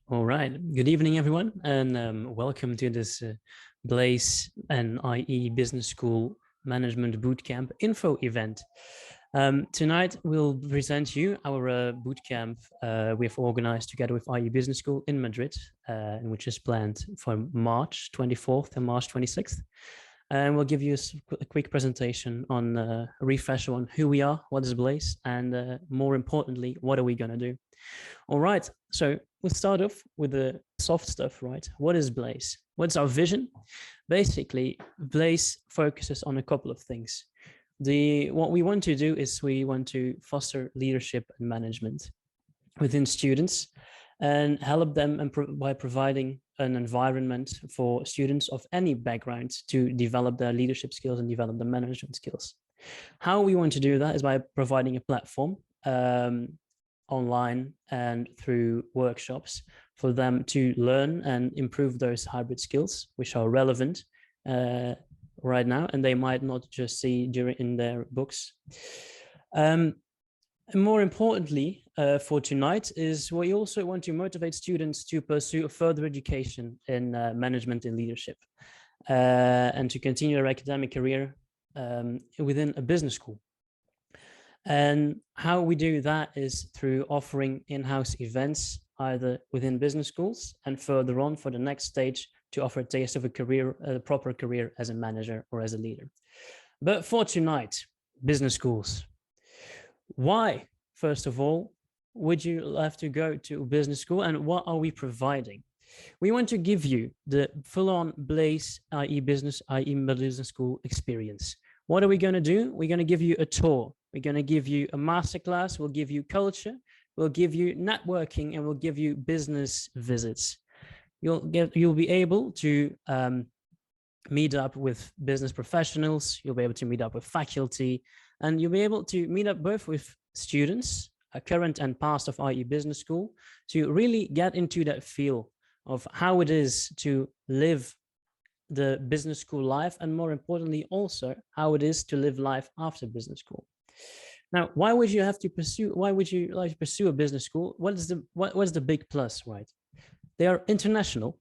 All right. Good evening, everyone, and welcome to this Blaze and IE Business School Management Bootcamp info event. Tonight, we'll present you our bootcamp we've organized together with IE Business School in Madrid, and which is planned for March 24th and March 26th. And we'll give you a quick presentation on a refresher on who we are, what is Blaze, and more importantly, what are we going to do. All right, so we'll start off with the soft stuff, right? What is Blaze? What's our vision? Basically, Blaze focuses on a couple of things. What we want to do is we want to foster leadership and management within students and help them by providing an environment for students of any background to develop their leadership skills and develop their management skills. How we want to do that is by providing a platform online and through workshops for them to learn and improve those hybrid skills, which are relevant right now, and they might not just see in their books. And more importantly, for tonight is we also want to motivate students to pursue further education in management and leadership and to continue their academic career within a business school. And how we do that is through offering in-house events, either within business schools and further on for the next stage to offer a taste of a proper career as a manager or as a leader. But for tonight, business schools. Why, first of all, would you have to go to a business school, and what are we providing? We want to give you the full-on Blaze, i.e. business school experience. What are we going to do? We're going to give you a tour. We're going to give you a masterclass. We'll give you culture. We'll give you networking, and we'll give you business visits. You'll be able to meet up with business professionals. You'll be able to meet up with faculty, and you'll be able to meet up both with students, current and past of IE Business School, to really get into that feel of how it is to live the business school life, and more importantly, also how it is to live life after business school. Now, why would you like to pursue a business school? What's the big plus, right? They are international.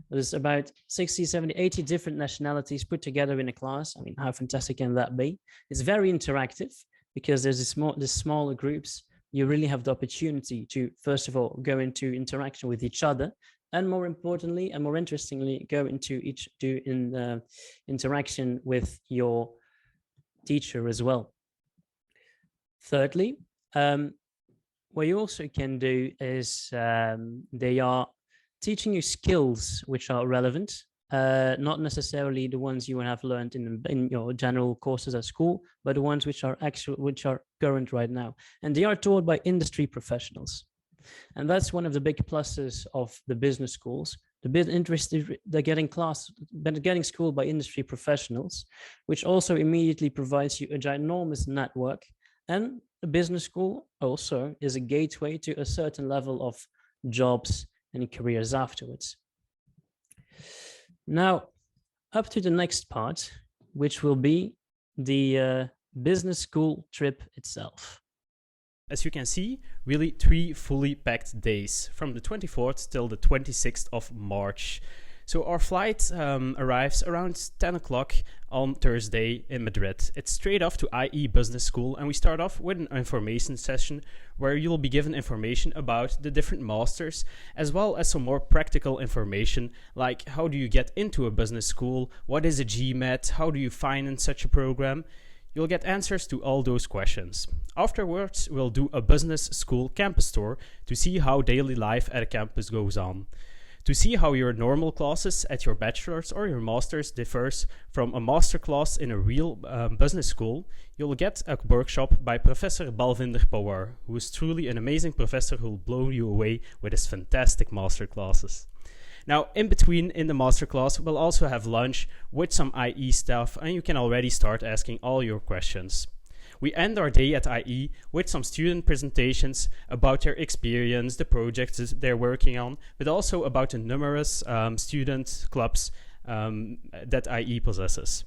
There's about 60, 70, 80 different nationalities put together in a class. I mean, how fantastic can that be? It's very interactive because there's smaller groups. You really have the opportunity to, first of all, go into interaction with each other, and more importantly and more interestingly, go into interaction with your teacher as well. Thirdly, what you also can do is they are teaching you skills which are relevant, not necessarily the ones you have learned in your general courses at school, but the ones which are current right now. And they are taught by industry professionals. And that's one of the big pluses of the business schools. They're getting schooled by industry professionals, which also immediately provides you a ginormous network. And a business school also is a gateway to a certain level of jobs and careers afterwards. Now, up to the next part, which will be the business school trip itself. As you can see, really 3 fully packed days from the 24th till the 26th of March. So our flight arrives around 10 o'clock on Thursday in Madrid. It's straight off to IE Business School, and we start off with an information session where you'll be given information about the different masters, as well as some more practical information like how do you get into a business school, what is a GMAT, how do you finance such a program. You'll get answers to all those questions. Afterwards, we'll do a business school campus tour to see how daily life at a campus goes on. To see how your normal classes at your bachelor's or your master's differs from a master class in a real business school, you'll get a workshop by Professor Balvinder Pawar, who is truly an amazing professor who will blow you away with his fantastic master classes. Now, in between in the masterclass, we'll also have lunch with some IE staff, and you can already start asking all your questions. We end our day at IE with some student presentations about their experience, the projects they're working on, but also about the numerous student clubs that IE possesses.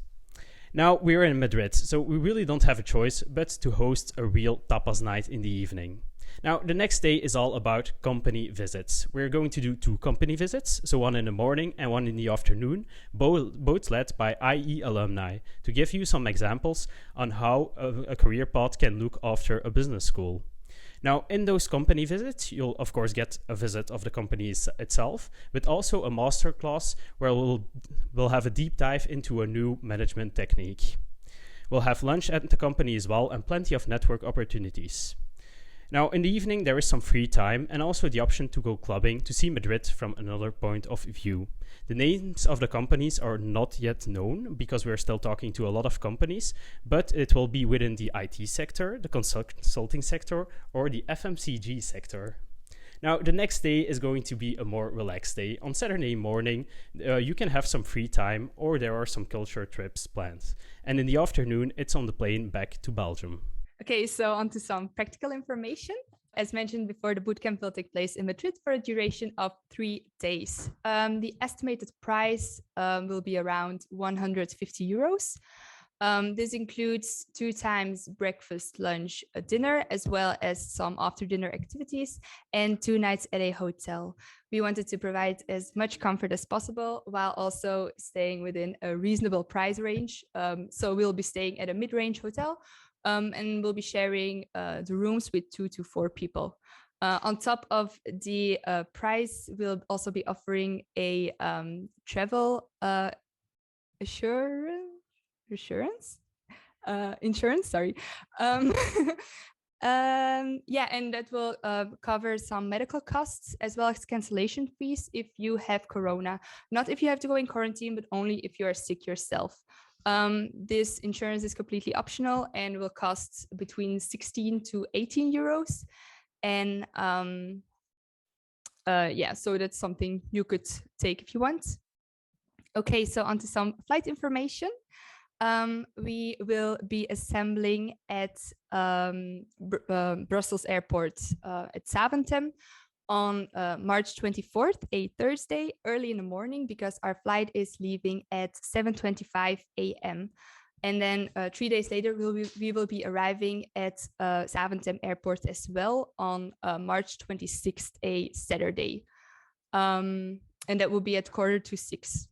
Now, we're in Madrid, so we really don't have a choice but to host a real tapas night in the evening. Now, the next day is all about company visits. We're going to do 2 company visits, so one in the morning and one in the afternoon, both led by IE alumni, to give you some examples on how a career path can look after a business school. Now, in those company visits, you'll of course get a visit of the company itself, but also a masterclass where we'll have a deep dive into a new management technique. We'll have lunch at the company as well and plenty of network opportunities. Now, in the evening, there is some free time and also the option to go clubbing to see Madrid from another point of view. The names of the companies are not yet known because we're still talking to a lot of companies, but it will be within the IT sector, the consulting sector, or the FMCG sector. Now, the next day is going to be a more relaxed day. On Saturday morning, you can have some free time or there are some culture trips planned. And in the afternoon, it's on the plane back to Belgium. Okay, so on to some practical information. As mentioned before, the bootcamp will take place in Madrid for a duration of 3 days. The estimated price will be around 150 euros. This includes 2 times breakfast, lunch, dinner, as well as some after-dinner activities and 2 nights at a hotel. We wanted to provide as much comfort as possible while also staying within a reasonable price range. So we'll be staying at a mid-range hotel. And we'll be sharing the rooms with 2 to 4 people. On top of the price, we'll also be offering a travel insurance. Sorry. Yeah, and that will cover some medical costs as well as cancellation fees if you have corona. Not if you have to go in quarantine, but only if you are sick yourself. This insurance is completely optional and will cost between 16 to 18 euros. And yeah, so that's something you could take if you want. Okay, so onto some flight information. We will be assembling at Brussels Airport at Zaventem on March 24th, a Thursday, early in the morning, because our flight is leaving at 7:25 a.m. And then 3 days later, we will be arriving at Zaventem Airport as well on March 26th, a Saturday. And that will be at 5:45.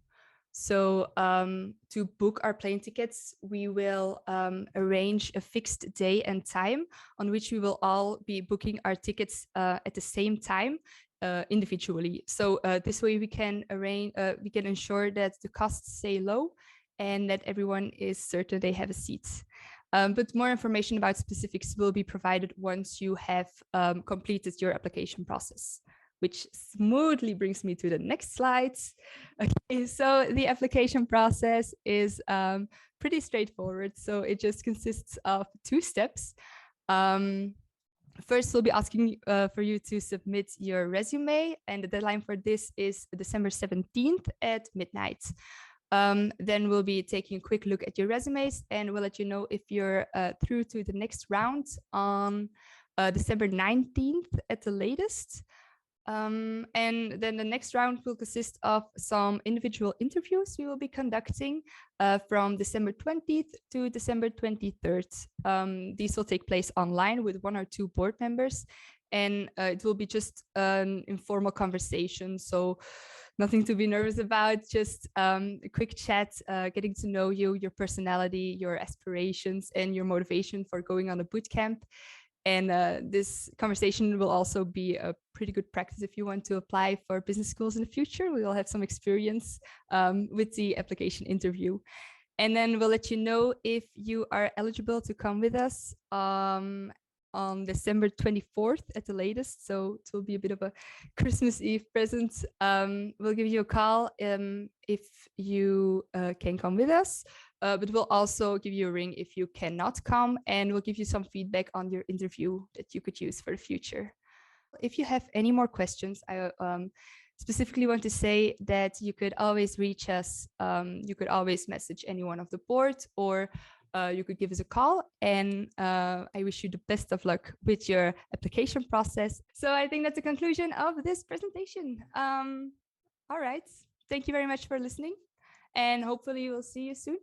So to book our plane tickets, we will arrange a fixed day and time on which we will all be booking our tickets at the same time individually. So this way we can ensure that the costs stay low and that everyone is certain they have a seat. But more information about specifics will be provided once you have completed your application process, which smoothly brings me to the next slides. Okay, so the application process is pretty straightforward. So it just consists of 2 steps. First, we'll be asking for you to submit your resume, and the deadline for this is December 17th at midnight. Then we'll be taking a quick look at your resumes, and we'll let you know if you're through to the next round on December 19th at the latest. And then the next round will consist of some individual interviews we will be conducting from December 20th to December 23rd. These will take place online with 1 or 2 board members, and it will be just an informal conversation. So nothing to be nervous about, just a quick chat, getting to know you, your personality, your aspirations, and your motivation for going on a bootcamp. And this conversation will also be a pretty good practice if you want to apply for business schools in the future. We will have some experience with the application interview. And then we'll let you know if you are eligible to come with us on December 24th at the latest. So it will be a bit of a Christmas Eve present. We'll give you a call if you can come with us. But we'll also give you a ring if you cannot come, and we'll give you some feedback on your interview that you could use for the future. If you have any more questions, I specifically want to say that you could always reach us. You could always message anyone of the board, or you could give us a call. And I wish you the best of luck with your application process. So I think that's the conclusion of this presentation. All right. Thank you very much for listening, and hopefully we'll see you soon.